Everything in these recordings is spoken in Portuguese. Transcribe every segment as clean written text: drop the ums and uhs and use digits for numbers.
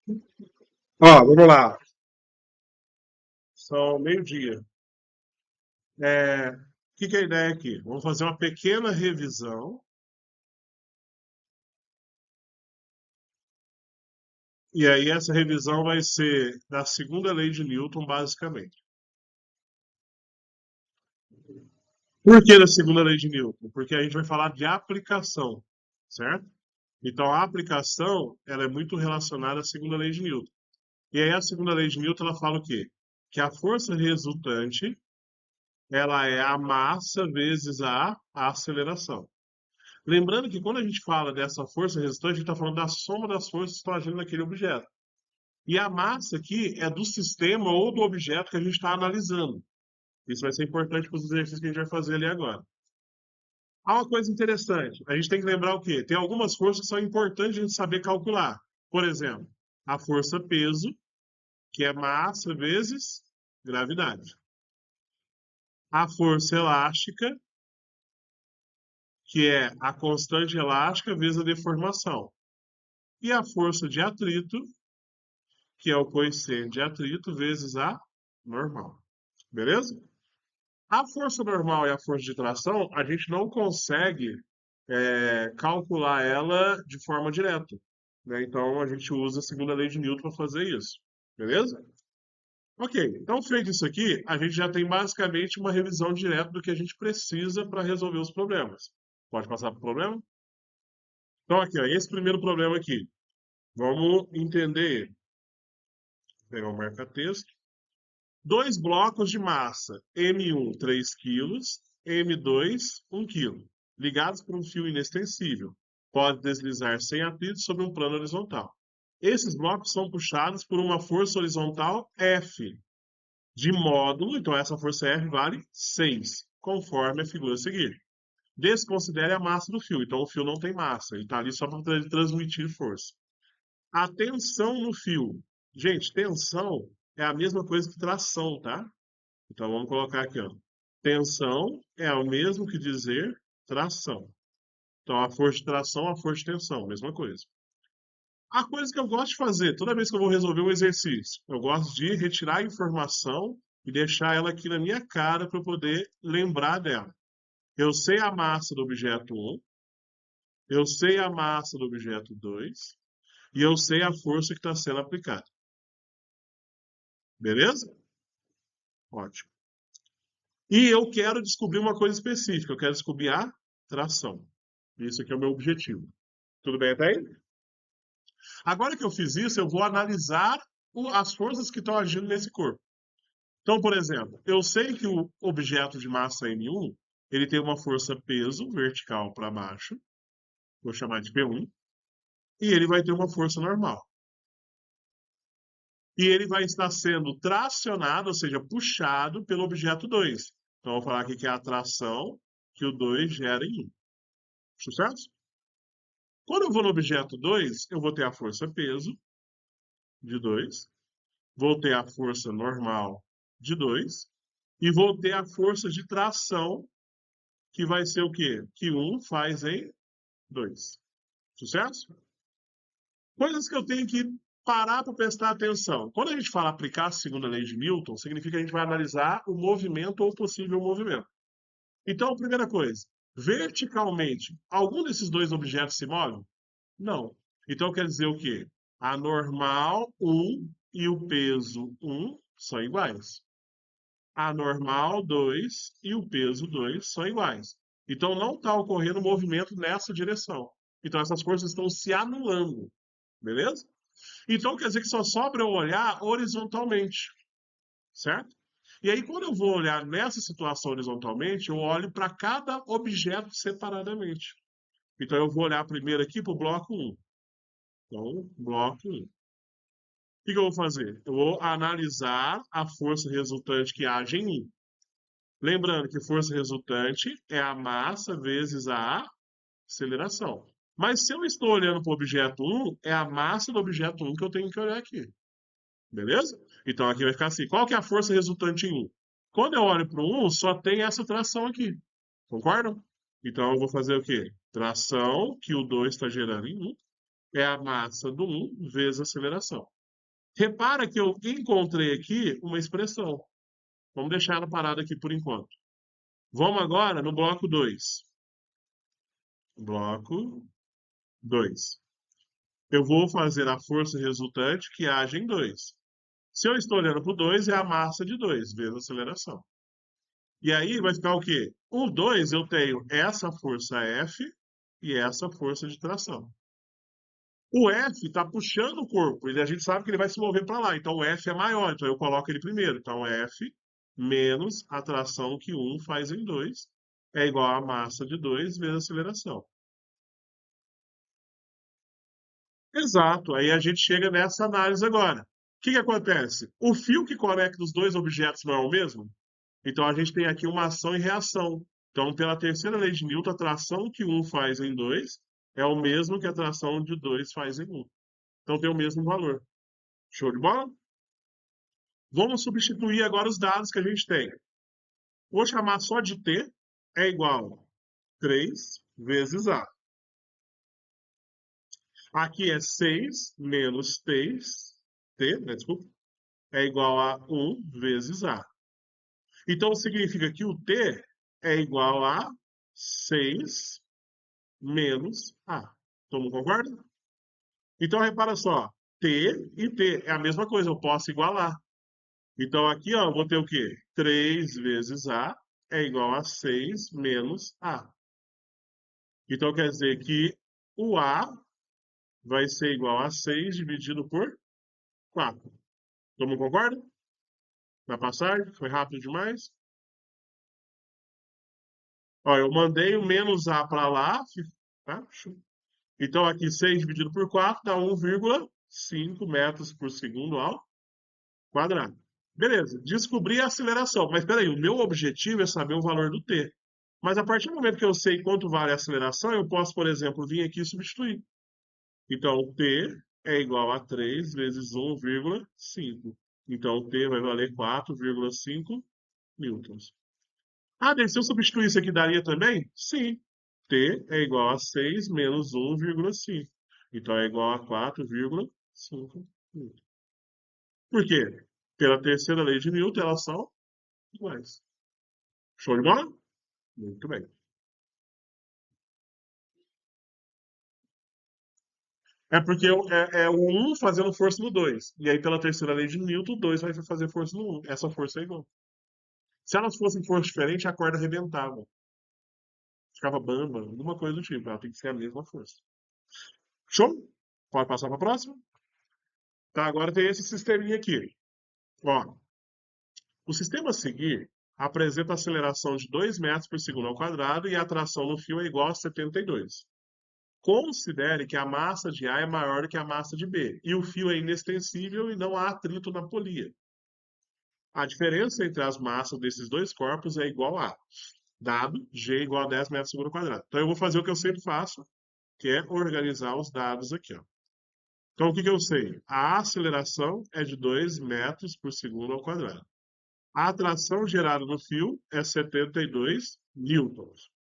Ó, vamos lá. São meio-dia. O que é a ideia aqui? Vamos fazer uma pequena revisão. E aí essa revisão vai ser da segunda lei de Newton, basicamente. Por que da segunda lei de Newton? Porque a gente vai falar de aplicação, certo? Então a aplicação, ela é muito relacionada à segunda lei de Newton. E aí a segunda lei de Newton, ela fala o quê? Que a força resultante, ela é a massa vezes a aceleração. Lembrando que quando a gente fala dessa força resultante, a gente está falando da soma das forças que estão agindo naquele objeto. E a massa aqui é do sistema ou do objeto que a gente está analisando. Isso vai ser importante para os exercícios que a gente vai fazer ali agora. Há uma coisa interessante. A gente tem que lembrar o quê? Tem algumas forças que são importantes a gente saber calcular. Por exemplo, a força peso, que é massa vezes gravidade. A força elástica, que é a constante elástica vezes a deformação. E a força de atrito, que é o coeficiente de atrito vezes a normal. Beleza? A força normal e a força de tração, a gente não consegue calcular ela de forma direta. Né? Então, a gente usa a segunda lei de Newton para fazer isso. Beleza? Ok, então feito isso aqui, a gente já tem basicamente uma revisão direta do que a gente precisa para resolver os problemas. Pode passar para o problema? Então, aqui, ó, esse primeiro problema aqui. Vamos entender. Vou pegar o marca-texto. Dois blocos de massa, M1, 3 quilos, M2, 1 quilo, ligados por um fio inextensível. Pode deslizar sem atrito sobre um plano horizontal. Esses blocos são puxados por uma força horizontal F, de módulo, então essa força F vale 6, conforme a figura a seguir. Desconsidere a massa do fio, então o fio não tem massa, ele está ali só para transmitir força. A tensão no fio. Gente, tensão é a mesma coisa que tração, tá? Então vamos colocar aqui, ó. Tensão é o mesmo que dizer tração. Então a força de tração, a força de tensão, mesma coisa. A coisa que eu gosto de fazer, toda vez que eu vou resolver um exercício, eu gosto de retirar a informação e deixar ela aqui na minha cara para eu poder lembrar dela. Eu sei a massa do objeto 1, eu sei a massa do objeto 2 e eu sei a força que está sendo aplicada. Beleza? Ótimo. E eu quero descobrir uma coisa específica, eu quero descobrir a tração. Isso aqui é o meu objetivo. Tudo bem até aí? Agora que eu fiz isso, eu vou analisar as forças que estão agindo nesse corpo. Então, por exemplo, eu sei que o objeto de massa M1, ele tem uma força peso vertical para baixo, vou chamar de P1, e ele vai ter uma força normal. E ele vai estar sendo tracionado, ou seja, puxado pelo objeto 2. Então, eu vou falar aqui que é a tração que o 2 gera em 1. Sucesso? Quando eu vou no objeto 2, eu vou ter a força peso de 2, vou ter a força normal de 2 e vou ter a força de tração, que vai ser o quê? Que 1 faz em 2. Sucesso? Coisas que eu tenho que parar para prestar atenção. Quando a gente fala aplicar a segunda lei de Newton, significa que a gente vai analisar o movimento ou o possível movimento. Então, primeira coisa, verticalmente, algum desses dois objetos se move? Não. Então quer dizer o quê? A normal 1 e o peso 1 são iguais. A normal 2 e o peso 2 são iguais. Então não está ocorrendo movimento nessa direção. Então essas forças estão se anulando. Beleza? Então quer dizer que só sobra eu olhar horizontalmente. Certo? E aí, quando eu vou olhar nessa situação horizontalmente, eu olho para cada objeto separadamente. Então, eu vou olhar primeiro aqui para o bloco 1. Então, bloco 1. O que eu vou fazer? Eu vou analisar a força resultante que age em mim. Lembrando que força resultante é a massa vezes a aceleração. Mas se eu estou olhando para o objeto 1, é a massa do objeto 1 que eu tenho que olhar aqui. Beleza? Então aqui vai ficar assim. Qual que é a força resultante em 1? Quando eu olho para o 1, só tem essa tração aqui. Concordam? Então eu vou fazer o quê? Tração que o 2 está gerando em 1 é a massa do 1 vezes a aceleração. Repara que eu encontrei aqui uma expressão. Vamos deixar ela parada aqui por enquanto. Vamos agora no bloco 2. Bloco 2. Eu vou fazer a força resultante que age em 2. Se eu estou olhando para o 2, é a massa de 2 vezes a aceleração. E aí vai ficar o quê? O 2 eu tenho essa força F e essa força de tração. O F está puxando o corpo, e a gente sabe que ele vai se mover para lá, então o F é maior, então eu coloco ele primeiro. Então F menos a tração que 1 faz em 2 é igual a massa de 2 vezes a aceleração. Exato, aí a gente chega nessa análise agora. O que acontece? O fio que conecta os dois objetos não é o mesmo? Então a gente tem aqui uma ação e reação. Então, pela terceira lei de Newton, a tração que 1 faz em 2 é o mesmo que a tração de 2 faz em 1. Então tem o mesmo valor. Show de bola? Vamos substituir agora os dados que a gente tem. Vou chamar só de T é igual a 3 vezes A. Aqui é 6 menos T, né, desculpa, é igual a 1 vezes A. Então significa que o T é igual a 6 menos A. Todo mundo concorda? Então repara só, T e T é a mesma coisa, eu posso igualar. Então aqui ó, eu vou ter o quê? 3 vezes A é igual a 6 menos A. Então quer dizer que o A vai ser igual a 6 dividido por 4. Todo mundo concorda? Na passagem? Foi rápido demais? Ó, eu mandei o menos A para lá, tá? Então aqui 6 dividido por 4 dá 1,5 metros por segundo ao quadrado. Beleza, descobri a aceleração. Mas espera aí, o meu objetivo é saber o valor do t. Mas a partir do momento que eu sei quanto vale a aceleração, eu posso, por exemplo, vir aqui e substituir. Então, t é igual a 3 vezes 1,5. Então, t vai valer 4,5 newtons. Ah, se eu substituir isso aqui, daria também? Sim. T é igual a 6 menos 1,5. Então, é igual a 4,5 newtons. Por quê? Pela terceira lei de Newton, elas são iguais. Show de bola? Muito bem. É porque é o 1 fazendo força no 2. E aí, pela terceira lei de Newton, o 2 vai fazer força no 1. Essa força é igual. Se elas fossem força diferente, a corda arrebentava. Ficava bamba, alguma coisa do tipo. Ela tem que ser a mesma força. Show? Pode passar para a próxima? Tá, agora tem esse sisteminha aqui. Ó, o sistema a seguir apresenta aceleração de 2 metros por segundo ao quadrado e a tração no fio é igual a 72. Considere que a massa de A é maior do que a massa de B e o fio é inextensível e não há atrito na polia. A diferença entre as massas desses dois corpos é igual a, dado G igual a 10 metros por segundo ao quadrado. Então eu vou fazer o que eu sempre faço, que é organizar os dados aqui. Ó. Então o que eu sei? A aceleração é de 2 metros por segundo ao quadrado. A atração gerada no fio é 72 newtons.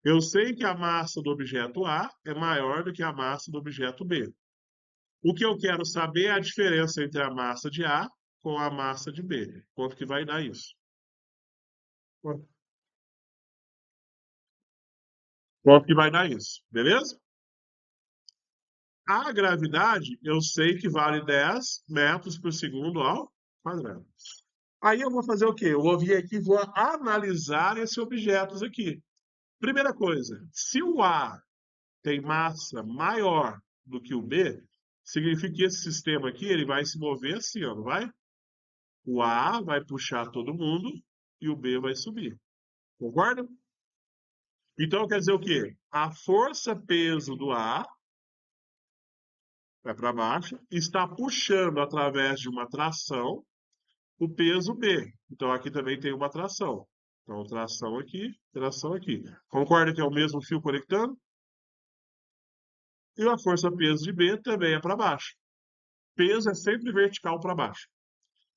Eu sei que a massa do objeto A é maior do que a massa do objeto B. O que eu quero saber é a diferença entre a massa de A com a massa de B. Quanto que vai dar isso? Quanto que vai dar isso? Beleza? A gravidade, eu sei que vale 10 metros por segundo ao quadrado. Aí eu vou fazer o quê? Eu vou vir aqui e vou analisar esses objetos aqui. Primeira coisa, se o A tem massa maior do que o B, significa que esse sistema aqui ele vai se mover assim, ó, não vai? O A vai puxar todo mundo e o B vai subir. Concorda? Então quer dizer o quê? A força-peso do A vai para baixo, está puxando através de uma tração o peso B. Então aqui também tem uma tração. Então tração aqui, tração aqui. Concorda que é o mesmo fio conectando? E a força-peso de B também é para baixo. Peso é sempre vertical para baixo.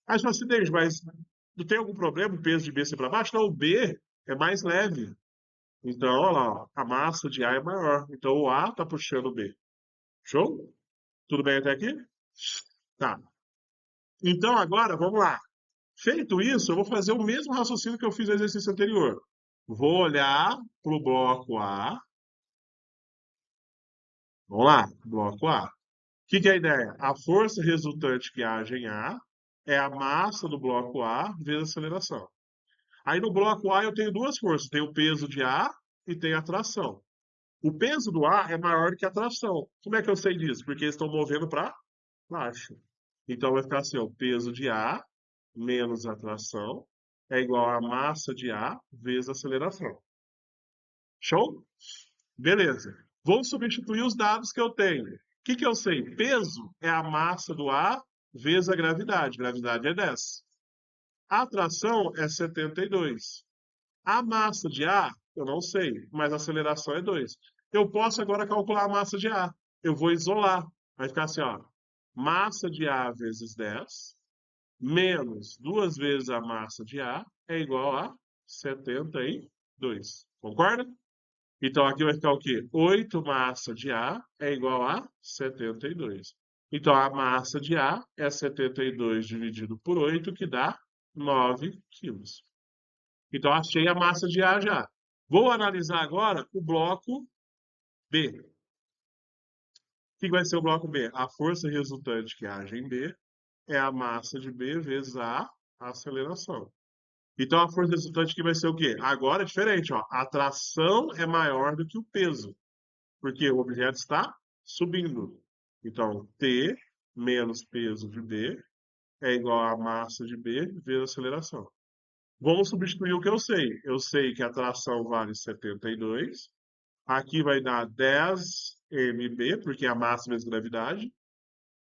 Aí você fala assim, Denis, mas não tem algum problema o peso de B ser para baixo? Não, o B é mais leve. Então, olha lá, a massa de A é maior. Então o A está puxando o B. Show? Tudo bem até aqui? Tá. Então agora, vamos lá. Feito isso, eu vou fazer o mesmo raciocínio que eu fiz no exercício anterior. Vou olhar para o bloco A. Vamos lá, bloco A. O que é a ideia? A força resultante que age em A é a massa do bloco A vezes a aceleração. Aí no bloco A eu tenho duas forças. Tem o peso de A e tem a tração. O peso do A é maior do que a tração. Como é que eu sei disso? Porque eles estão movendo para baixo. Então vai ficar assim, ó, o peso de A menos a tração é igual a massa de A vezes a aceleração. Show? Beleza. Vou substituir os dados que eu tenho. O que eu sei? Peso é a massa do A vezes a gravidade. Gravidade é 10. A tração é 72. A massa de A, eu não sei, mas a aceleração é 2. Eu posso agora calcular a massa de A. Eu vou isolar. Vai ficar assim, ó. Massa de A vezes 10 menos 2 vezes a massa de A é igual a 72. Concorda? Então aqui vai ficar o quê? 8 massa de A é igual a 72. Então a massa de A é 72 dividido por 8, que dá 9 quilos. Então achei a massa de A já. Vou analisar agora o bloco B. O que vai ser o bloco B? A força resultante que age em B é a massa de B vezes a aceleração. Então a força resultante aqui vai ser o quê? Agora é diferente, ó. A tração é maior do que o peso, porque o objeto está subindo. Então T menos peso de B é igual a massa de B vezes a aceleração. Vamos substituir o que eu sei. Eu sei que a tração vale 72. Aqui vai dar 10 mb, porque é a massa vezes gravidade.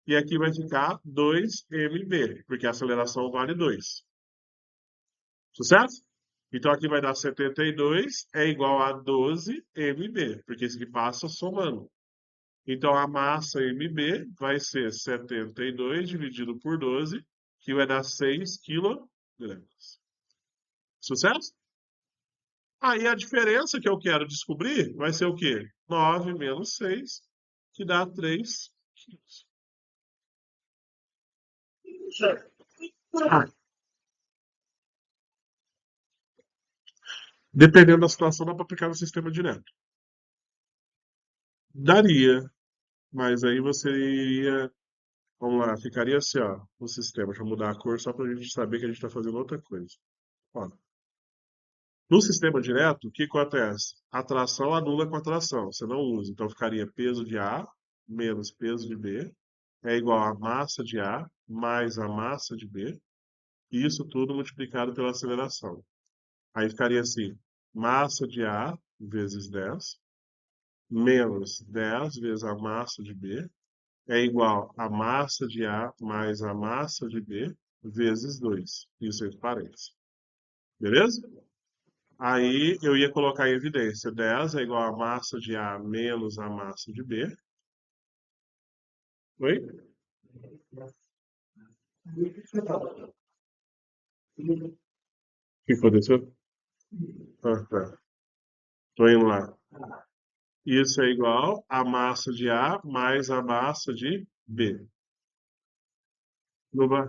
E aqui vai ficar 2 mb, porque a aceleração vale 2. Sucesso? Então aqui vai dar 72 é igual a 12 mb, porque isso aqui passa somando. Então a massa mb vai ser 72 dividido por 12, que vai dar 6 quilogramas. Sucesso? Aí a diferença que eu quero descobrir vai ser o quê? 9 menos 6, que dá 3 quilos. Ah, dependendo da situação, dá para aplicar no sistema direto. Daria, mas aí você iria. Vamos lá, ficaria assim, ó, o sistema. Deixa eu mudar a cor só para a gente saber que a gente está fazendo outra coisa. Ó, no sistema direto, o que acontece? A tração anula com a tração, você não usa. Então ficaria peso de A menos peso de B é igual a massa de A mais a massa de B. E isso tudo multiplicado pela aceleração. Aí ficaria assim, massa de A vezes 10 menos 10 vezes a massa de B é igual a massa de A mais a massa de B vezes 2. Isso entre parênteses. Beleza? Aí eu ia colocar em evidência 10 é igual a massa de A menos a massa de B. Oi? O que aconteceu? Ah, tá. Tô indo lá. Isso é igual a massa de A mais a massa de B. Não vai-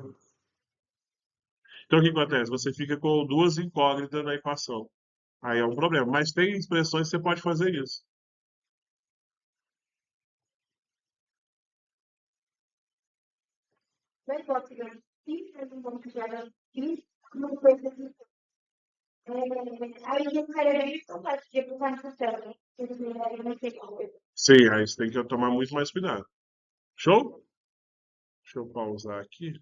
Então o que acontece? Você fica com duas incógnitas na equação. Aí é um problema. Mas tem expressões que você pode fazer isso. Não pode pegar 5 um ponto que era 5, não foi assim. Aí eu quero ver como faz de botar no cérebro. Eu não sei como. Sim, aí você tem que tomar muito mais cuidado. Show? Deixa eu pausar aqui.